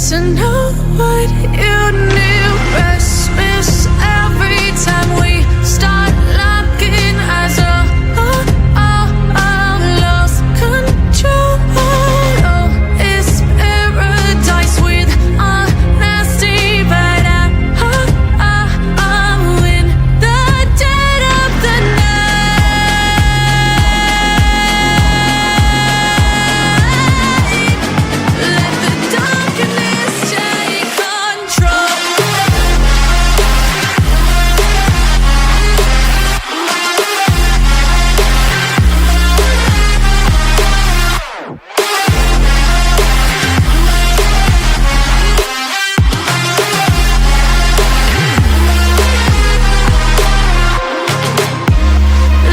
to know what you knew. Restless every time we start locking eyes. Lost control. Oh, it's paradise with honesty, but I'm in the dead of the night. Let the darkness take control.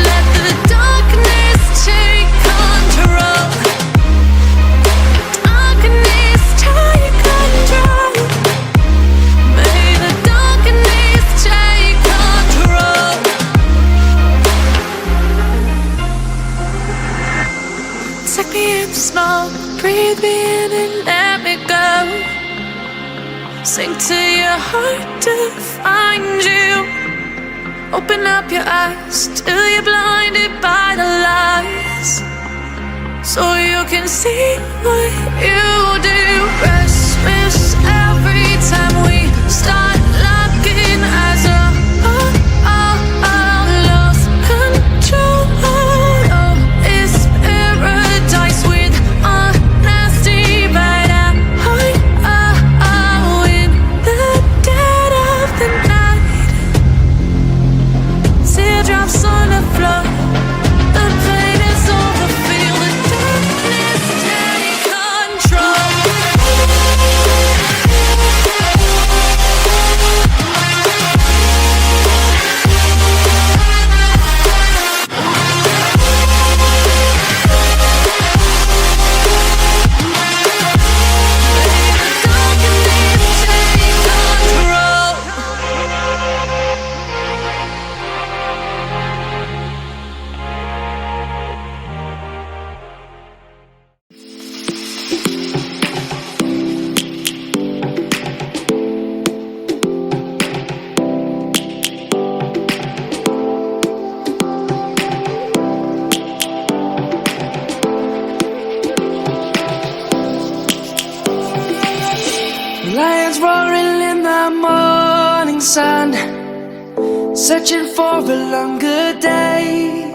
Let the darkness take control. Darkness take control. May the darkness take control. Take me in slow, breathe me in and let me go. Sink to your heart to find you. Open up your eyes till you're blinded by the lies, so you can see what you do. Restless every time we start locking eyes. Lost control. Oh, it's paradise with honesty, but I'm in the dead of the night. Teardrops on the floor. The pain is over. Feel the darkness take control. Lions roaring in the morning sun, searching for a longer day.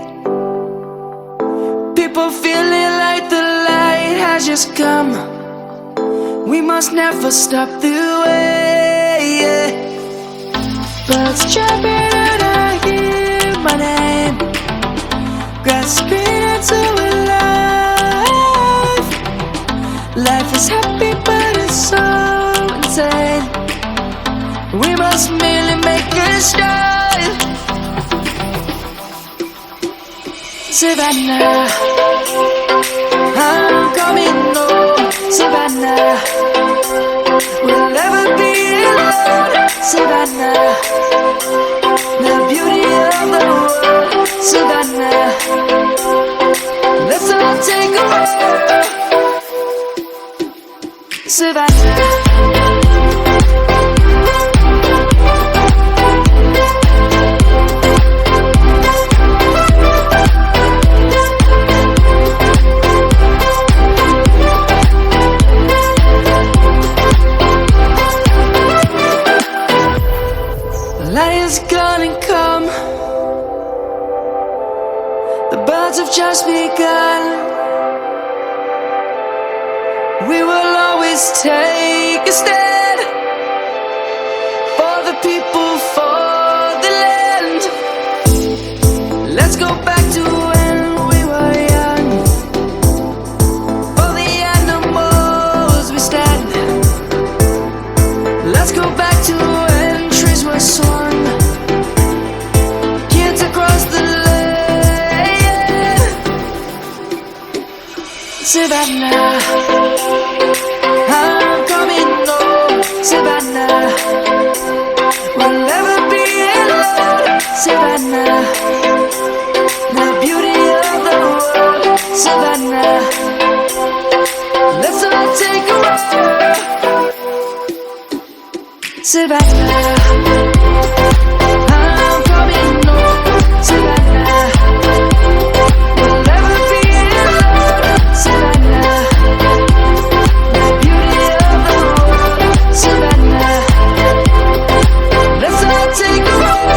People feeling like the light has just come. We must never stop the way. Birds chirping and I hear my name, grasping into life. Life is happy but it's so insane. We must merely make a start. Savannah, I'm coming home. Savannah, we'll never be alone. Savannah, the beauty of the world. Savannah, let's all take a walk. Savannah. Lion's gonna come. The birds have just begun. We will always take a stand for the people, for the land. Let's go back to when we were young. For the animals we stand. Let's go back to when trees were swung. Kids across the land. Savannah, I'm coming home. Savannah. I'm coming home, Savannah. We'll never be alone, Savannah. The beauty of the world, Savannah. Let's all take a walk.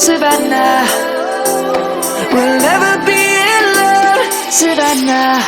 Savannah, we'll never be alone, Savannah.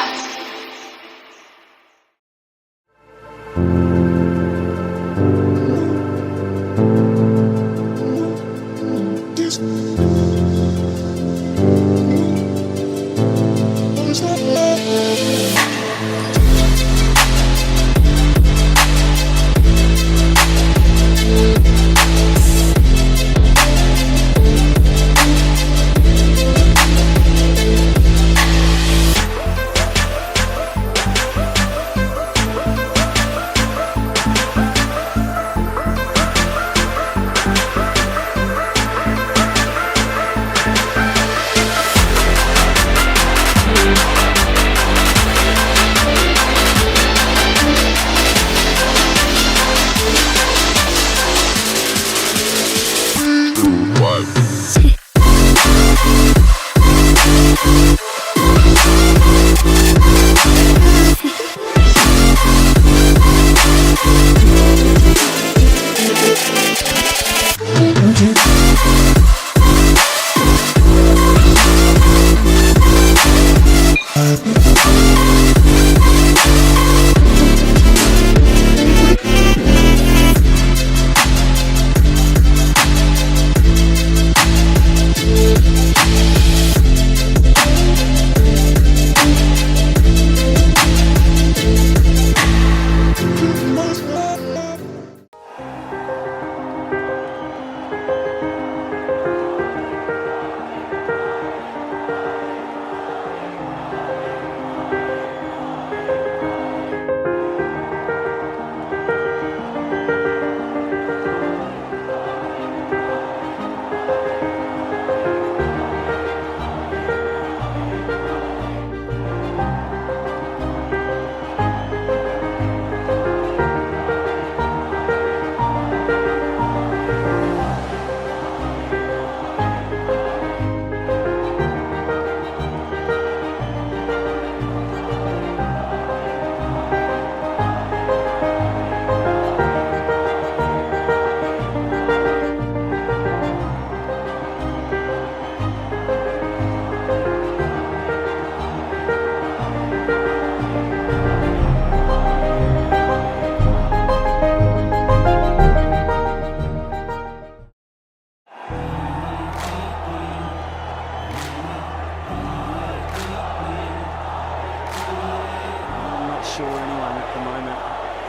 Sure anyone at the moment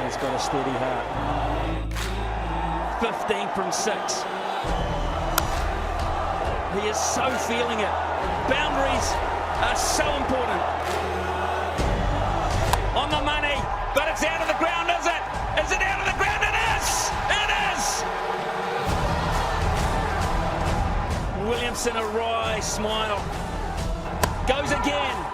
has got a steady heart. 15 from 6. He is so feeling it. Boundaries are so important. On the money, but it's out of the ground, is it? Is it out of the ground? It is! It is! Williamson, a wry smile. Goes again.